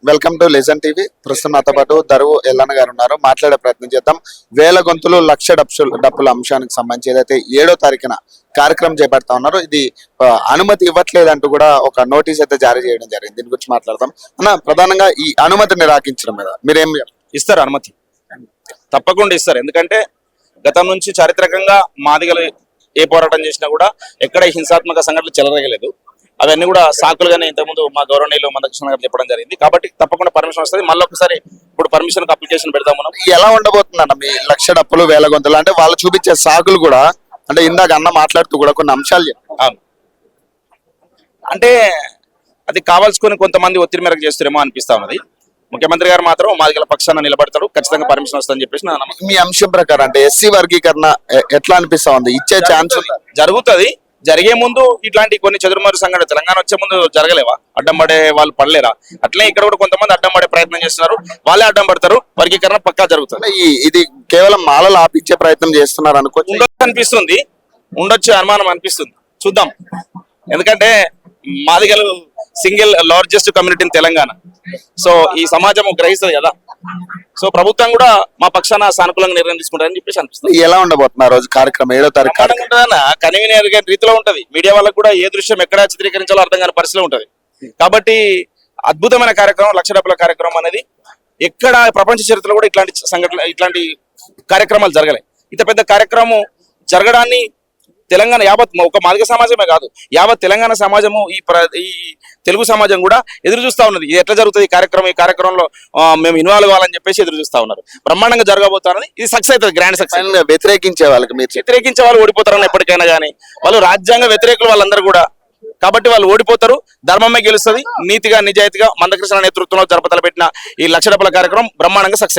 Welcome to legend TV. ప్రస్తుతం నాతో పాటు దరువు ఎల్లన్న గారు ఉన్నారు. మాట్లాడే ప్రయత్నం చేద్దాం. వేల గొంతులు లక్ష డప్పుల అంశానికి సంబంధించి ఏదైతే 7వ తారీఖున కార్యక్రమం చేపడతా ఉన్నారు, ఇది అనుమతి ఇవ్వట్లేదంటూ కూడా ఒక నోటీస్ అయితే జారీ చేయడం జరిగింది. దీని గురించి మాట్లాడదాం అన్న. ప్రధానంగా ఈ అనుమతి నిరాకరించడం మీద మీరేం ఇస్తారు? అనుమతి తప్పకుండా ఇస్తారు. ఎందుకంటే గతం నుంచి చారిత్రకంగా మాదిగలు ఏ పోరాటం చేసినా కూడా ఎక్కడ హింసాత్మక సంఘటనలు చెలరగలేదు. అవన్నీ కూడా సాకులుగానే ఇంతకుముందు మా గౌరవనీయులు మందకృష్ణ గారు చెప్పడం జరిగింది. కాబట్టి తప్పకుండా పర్మిషన్ వస్తుంది. మళ్ళీ ఒకసారి ఇప్పుడు పర్మిషన్ అప్లికేషన్ పెడదాం మనం. ఎలా ఉండబోతుందన్న మీ లక్ష డప్పులు వేల గొంతులు అంటే వాళ్ళు చూపించే సాకులు కూడా, అంటే ఇందాక అన్న మాట్లాడుతూ కూడా కొన్ని అంశాలు అవును, అంటే అది కావాల్సుకొని కొంతమంది ఒత్తిడి మేరకు చేస్తారేమో అనిపిస్తా ఉన్నది. ముఖ్యమంత్రి గారు మాత్రం మాదిగల పక్షాన నిలబడతాడు, ఖచ్చితంగా పర్మిషన్ వస్తుందని చెప్పేసి నా నమ్మకం. మీ అంశం ప్రకారం అంటే ఎస్సీ వర్గీకరణ ఎట్లా అనిపిస్తా ఉంది? ఇచ్చే ఛాన్స్ జరుగుతుంది. జరిగే ముందు ఇట్లాంటి కొన్ని చెదురుమరు సంఘటన తెలంగాణ వచ్చే ముందు జరగలేవా? అడ్డం పడే వాళ్ళు పడలేరా? అట్లే ఇక్కడ కూడా కొంతమంది అడ్డం పడే ప్రయత్నం చేస్తున్నారు. వాళ్ళే అడ్డం పడతారు. వర్గీకరణ పక్కా జరుగుతుంది. ఇది కేవలం మాలలు ఆపించే ప్రయత్నం చేస్తున్నారు అనుకోవచ్చు. ఉండొచ్చు అనిపిస్తుంది, ఉండొచ్చు అనుమానం అనిపిస్తుంది. చూద్దాం. ఎందుకంటే మాదిగలు single largest community in Telangana. So ఈ సమాజం గ్రహిస్తుంది కదా. సో ప్రభుత్వం కూడా మా పక్షాన సానుకూలంగా నిర్ణయం తీసుకుంటారని చెప్పేసి అనిపిస్తుంది. ఎలా ఉండబోతున్నారు రోజు కార్యక్రమం? 7వ తారీఖు కనివిని రీతిలో ఉంటది. మీడియా వాళ్ళకు కూడా ఏ దృశ్యం ఎక్కడ చిత్రీకరించాలో అర్థం కాని పరిస్థితిలో ఉంటది. కాబట్టి అద్భుతమైన కార్యక్రమం లక్ష డప్పుల కార్యక్రమం అనేది ఎక్కడ ప్రపంచ చరిత్రలో కూడా ఇట్లాంటి సంఘటనలు, ఇట్లాంటి కార్యక్రమాలు జరగలే. ఇంత పెద్ద కార్యక్రమం జరగడాన్ని తెలంగాణ యావత్, ఒక మాదిగ సమాజమే కాదు, యావత్ తెలంగాణ సమాజము, ఈ తెలుగు సమాజం కూడా ఎదురు చూస్తా ఉన్నది. ఇది ఎట్లా జరుగుతుంది ఈ కార్యక్రమంలో మేము ఇన్వాల్వ్ అవ్వాలని చెప్పేసి ఎదురు చూస్తా ఉన్నారు. బ్రహ్మాండంగా జరగబోతున్నది. ఇది సక్సెస్ అవుతుంది, గ్రాండ్ సక్సెస్. వ్యతిరేకించే వాళ్ళకి, మీరు వ్యతిరేకించే వాళ్ళు ఓడిపోతారని ఎప్పటికైనా కానీ, వాళ్ళు రాజ్యాంగ వ్యతిరేకులు వాళ్ళందరూ కూడా. కాబట్టి వాళ్ళు ఓడిపోతారు. ధర్మమే గెలుస్తుంది. నీతిగా నిజాయితీగా మందకృష్ణ నేతృత్వంలో జరపతల పెట్టిన ఈ లక్ష డప్పుల కార్యక్రమం బ్రహ్మాండంగా సక్సెస్.